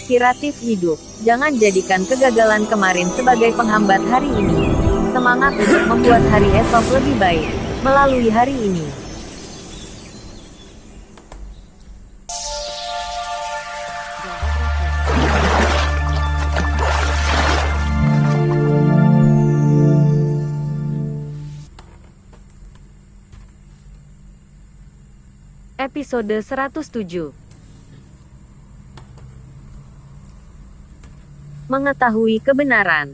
Inspiratif hidup. Jangan jadikan kegagalan kemarin sebagai penghambat hari ini. Semangat untuk membuat hari esok lebih baik melalui hari ini. Episode 107. Mengetahui kebenaran.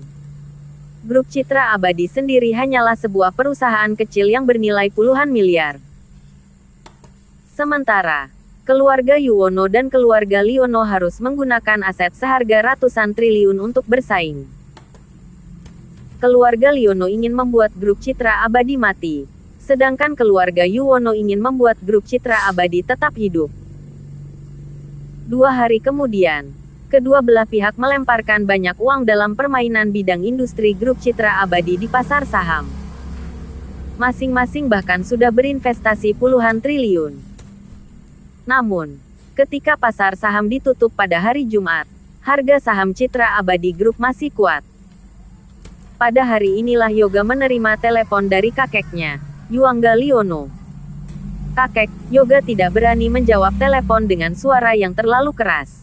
Grup Citra Abadi sendiri hanyalah sebuah perusahaan kecil yang bernilai puluhan miliar. Sementara, keluarga Yuwono dan keluarga Liono harus menggunakan aset seharga ratusan triliun untuk bersaing. Keluarga Liono ingin membuat grup Citra Abadi mati, sedangkan keluarga Yuwono ingin membuat grup Citra Abadi tetap hidup. 2 hari kemudian, kedua belah pihak melemparkan banyak uang dalam permainan bidang industri grup Citra Abadi di pasar saham. Masing-masing bahkan sudah berinvestasi puluhan triliun. Namun, ketika pasar saham ditutup pada hari Jumat, harga saham Citra Abadi Group masih kuat. Pada hari inilah Yoga menerima telepon dari kakeknya, Yuangga Liono. "Kakek," Yoga tidak berani menjawab telepon dengan suara yang terlalu keras.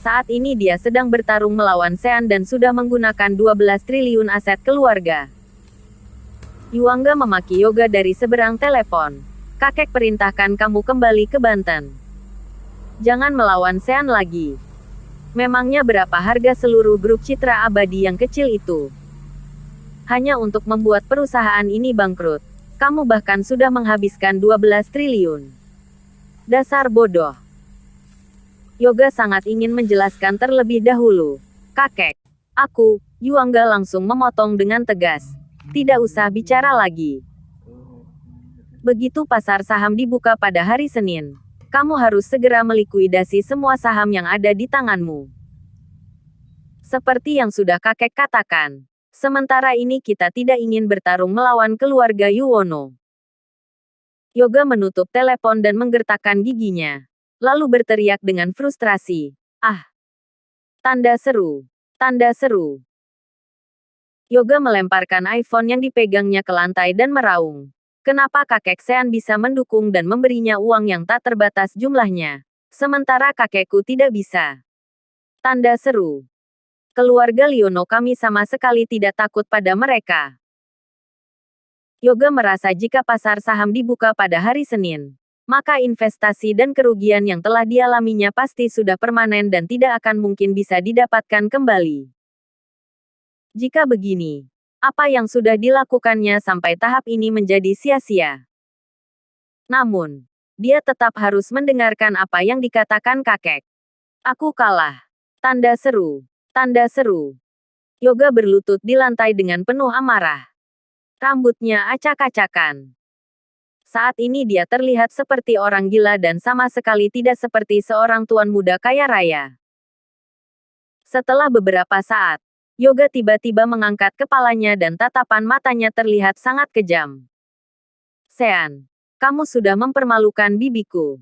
Saat ini dia sedang bertarung melawan Sean dan sudah menggunakan 12 triliun aset keluarga. Yuangga memaki Yoga dari seberang telepon. "Kakek perintahkan kamu kembali ke Banten. Jangan melawan Sean lagi. Memangnya berapa harga seluruh grup Citra Abadi yang kecil itu? Hanya untuk membuat perusahaan ini bangkrut. Kamu bahkan sudah menghabiskan 12 triliun. Dasar bodoh." Yoga sangat ingin menjelaskan terlebih dahulu. "Kakek, aku," Yuangga langsung memotong dengan tegas. "Tidak usah bicara lagi. Begitu pasar saham dibuka pada hari Senin, kamu harus segera melikuidasi semua saham yang ada di tanganmu. Seperti yang sudah kakek katakan, sementara ini kita tidak ingin bertarung melawan keluarga Yuwono." Yoga menutup telepon dan menggertakkan giginya, lalu berteriak dengan frustrasi, "Ah! Tanda seru! Tanda seru!" Yoga melemparkan iPhone yang dipegangnya ke lantai dan meraung. "Kenapa kakek Sean bisa mendukung dan memberinya uang yang tak terbatas jumlahnya, sementara kakekku tidak bisa? Tanda seru! Keluarga Liono kami sama sekali tidak takut pada mereka." Yoga merasa jika pasar saham dibuka pada hari Senin, maka investasi dan kerugian yang telah dialaminya pasti sudah permanen dan tidak akan mungkin bisa didapatkan kembali. Jika begini, apa yang sudah dilakukannya sampai tahap ini menjadi sia-sia. Namun, dia tetap harus mendengarkan apa yang dikatakan kakek. "Aku kalah. Tanda seru! Tanda seru!" Yoga berlutut di lantai dengan penuh amarah. Rambutnya acak-acakan. Saat ini dia terlihat seperti orang gila dan sama sekali tidak seperti seorang tuan muda kaya raya. Setelah beberapa saat, Yoga tiba-tiba mengangkat kepalanya dan tatapan matanya terlihat sangat kejam. "Sean, kamu sudah mempermalukan bibiku.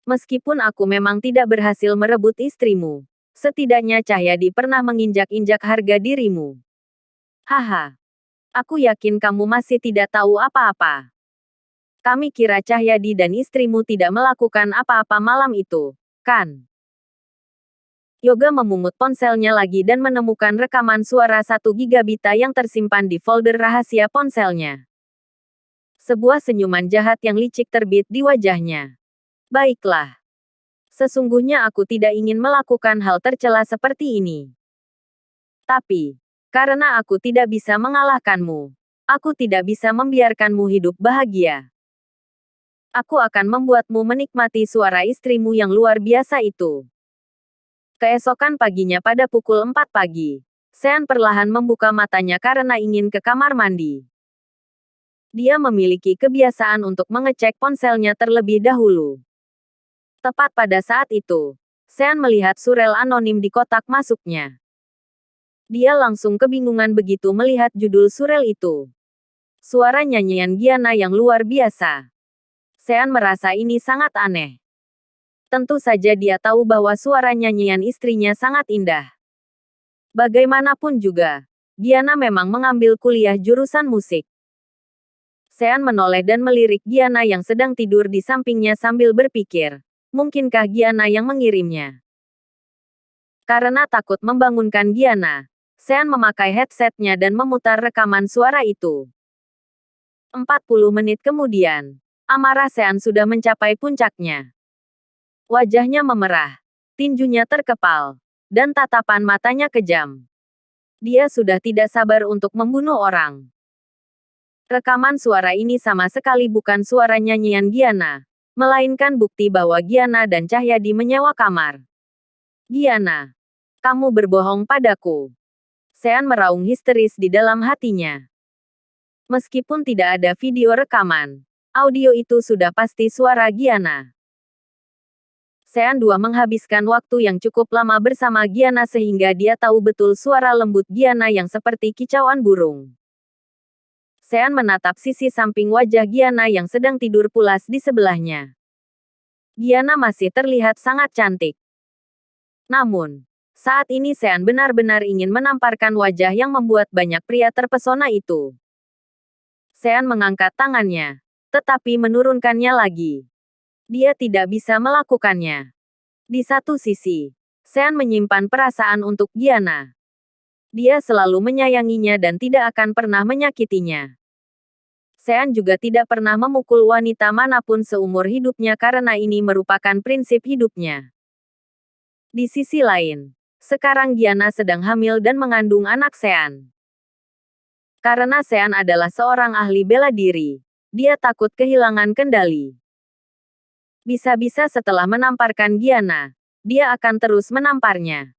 Meskipun aku memang tidak berhasil merebut istrimu, setidaknya Cahyadi pernah menginjak-injak harga dirimu. Haha. Aku yakin kamu masih tidak tahu apa-apa. Kami kira Cahyadi dan istrimu tidak melakukan apa-apa malam itu, kan?" Yoga memungut ponselnya lagi dan menemukan rekaman suara 1 gigabita yang tersimpan di folder rahasia ponselnya. Sebuah senyuman jahat yang licik terbit di wajahnya. "Baiklah. Sesungguhnya aku tidak ingin melakukan hal tercela seperti ini. Tapi, karena aku tidak bisa mengalahkanmu, aku tidak bisa membiarkanmu hidup bahagia. Aku akan membuatmu menikmati suara istrimu yang luar biasa itu." Keesokan paginya pada pukul 4 pagi, Sean perlahan membuka matanya karena ingin ke kamar mandi. Dia memiliki kebiasaan untuk mengecek ponselnya terlebih dahulu. Tepat pada saat itu, Sean melihat surel anonim di kotak masuknya. Dia langsung kebingungan begitu melihat judul surel itu. Suara nyanyian Giana yang luar biasa. Sean merasa ini sangat aneh. Tentu saja dia tahu bahwa suara nyanyian istrinya sangat indah. Bagaimanapun juga, Giana memang mengambil kuliah jurusan musik. Sean menoleh dan melirik Giana yang sedang tidur di sampingnya sambil berpikir, mungkinkah Giana yang mengirimnya? Karena takut membangunkan Giana, Sean memakai headsetnya dan memutar rekaman suara itu. 40 menit kemudian, amarah Sean sudah mencapai puncaknya. Wajahnya memerah, tinjunya terkepal, dan tatapan matanya kejam. Dia sudah tidak sabar untuk membunuh orang. Rekaman suara ini sama sekali bukan suara nyanyian Giana, melainkan bukti bahwa Giana dan Cahyadi menyewa kamar. Giana, kamu berbohong padaku. Sean meraung histeris di dalam hatinya. Meskipun tidak ada video rekaman, audio itu sudah pasti suara Giana. Sean II menghabiskan waktu yang cukup lama bersama Giana sehingga dia tahu betul suara lembut Giana yang seperti kicauan burung. Sean menatap sisi samping wajah Giana yang sedang tidur pulas di sebelahnya. Giana masih terlihat sangat cantik. Namun, saat ini Sean benar-benar ingin menamparkan wajah yang membuat banyak pria terpesona itu. Sean mengangkat tangannya, tetapi menurunkannya lagi. Dia tidak bisa melakukannya. Di satu sisi, Sean menyimpan perasaan untuk Giana. Dia selalu menyayanginya dan tidak akan pernah menyakitinya. Sean juga tidak pernah memukul wanita manapun seumur hidupnya karena ini merupakan prinsip hidupnya. Di sisi lain, sekarang Giana sedang hamil dan mengandung anak Sean. Karena Sean adalah seorang ahli bela diri, dia takut kehilangan kendali. Bisa-bisa setelah menamparkan Giana, dia akan terus menamparnya.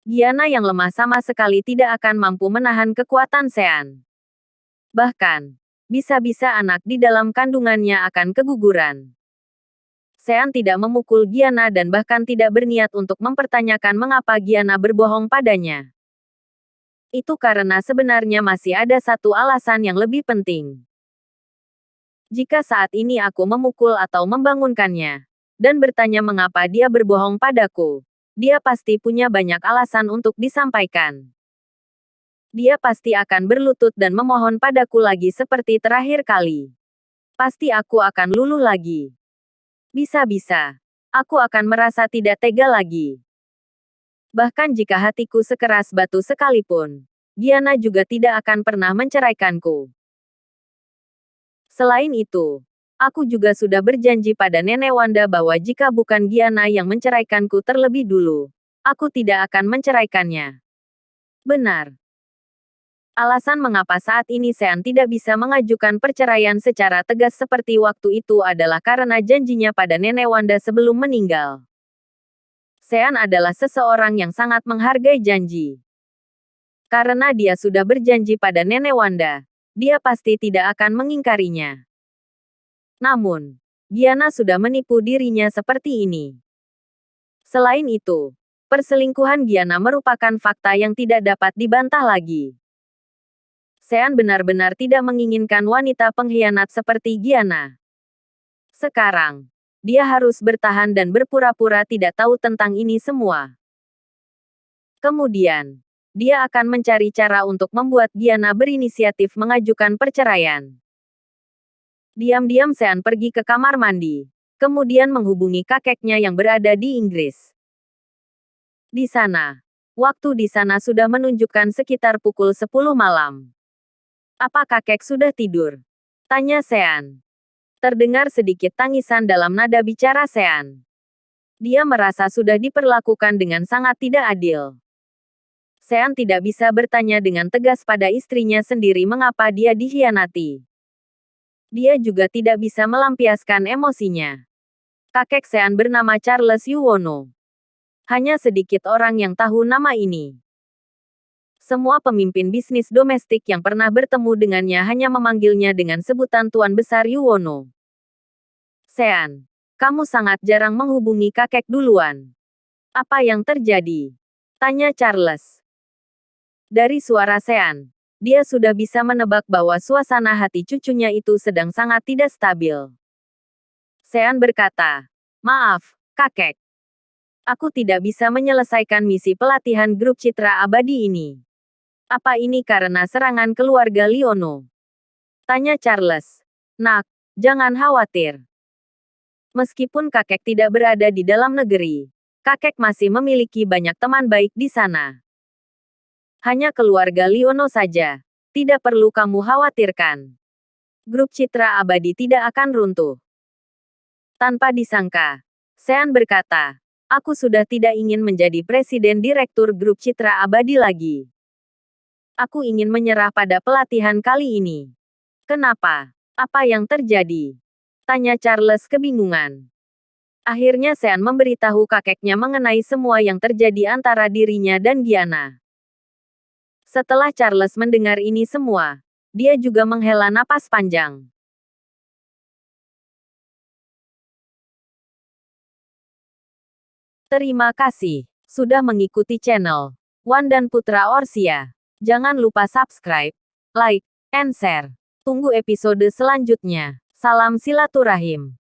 Giana yang lemah sama sekali tidak akan mampu menahan kekuatan Sean. Bahkan, bisa-bisa anak di dalam kandungannya akan keguguran. Sean tidak memukul Giana dan bahkan tidak berniat untuk mempertanyakan mengapa Giana berbohong padanya. Itu karena sebenarnya masih ada satu alasan yang lebih penting. Jika saat ini aku memukul atau membangunkannya, dan bertanya mengapa dia berbohong padaku, dia pasti punya banyak alasan untuk disampaikan. Dia pasti akan berlutut dan memohon padaku lagi seperti terakhir kali. Pasti aku akan luluh lagi. Bisa-bisa, aku akan merasa tidak tega lagi. Bahkan jika hatiku sekeras batu sekalipun, Giana juga tidak akan pernah menceraikanku. Selain itu, aku juga sudah berjanji pada Nenek Wanda bahwa jika bukan Giana yang menceraikanku terlebih dulu, aku tidak akan menceraikannya. Benar. Alasan mengapa saat ini Sean tidak bisa mengajukan perceraian secara tegas seperti waktu itu adalah karena janjinya pada Nenek Wanda sebelum meninggal. Sean adalah seseorang yang sangat menghargai janji. Karena dia sudah berjanji pada Nenek Wanda, dia pasti tidak akan mengingkarinya. Namun, Giana sudah menipu dirinya seperti ini. Selain itu, perselingkuhan Giana merupakan fakta yang tidak dapat dibantah lagi. Sean benar-benar tidak menginginkan wanita pengkhianat seperti Giana. Sekarang, dia harus bertahan dan berpura-pura tidak tahu tentang ini semua. Kemudian, dia akan mencari cara untuk membuat Giana berinisiatif mengajukan perceraian. Diam-diam Sean pergi ke kamar mandi, kemudian menghubungi kakeknya yang berada di Inggris. Di sana, waktu di sana sudah menunjukkan sekitar pukul 10 malam. Apa kakek sudah tidur? Tanya Sean. Terdengar sedikit tangisan dalam nada bicara Sean. Dia merasa sudah diperlakukan dengan sangat tidak adil. Sean tidak bisa bertanya dengan tegas pada istrinya sendiri mengapa dia dikhianati. Dia juga tidak bisa melampiaskan emosinya. Kakek Sean bernama Charles Yuwono. Hanya sedikit orang yang tahu nama ini. Semua pemimpin bisnis domestik yang pernah bertemu dengannya hanya memanggilnya dengan sebutan Tuan Besar Yuwono. Sean, kamu sangat jarang menghubungi kakek duluan. Apa yang terjadi? Tanya Charles. Dari suara Sean, dia sudah bisa menebak bahwa suasana hati cucunya itu sedang sangat tidak stabil. Sean berkata, "Maaf, kakek. Aku tidak bisa menyelesaikan misi pelatihan grup citra abadi ini. Apa ini karena serangan keluarga Liono? Tanya Charles. Nak, jangan khawatir. Meskipun kakek tidak berada di dalam negeri, kakek masih memiliki banyak teman baik di sana. Hanya keluarga Liono saja. Tidak perlu kamu khawatirkan. Grup citra abadi tidak akan runtuh. Tanpa disangka, Sean berkata, aku sudah tidak ingin menjadi presiden direktur grup citra abadi lagi. Aku ingin menyerah pada pelatihan kali ini. Kenapa? Apa yang terjadi? Tanya Charles kebingungan. Akhirnya Sean memberitahu kakeknya mengenai semua yang terjadi antara dirinya dan Gianna. Setelah Charles mendengar ini semua, dia juga menghela napas panjang. Terima kasih sudah mengikuti channel Wan dan Putra Orsia. Jangan lupa subscribe, like, and share. Tunggu episode selanjutnya. Salam silaturahim.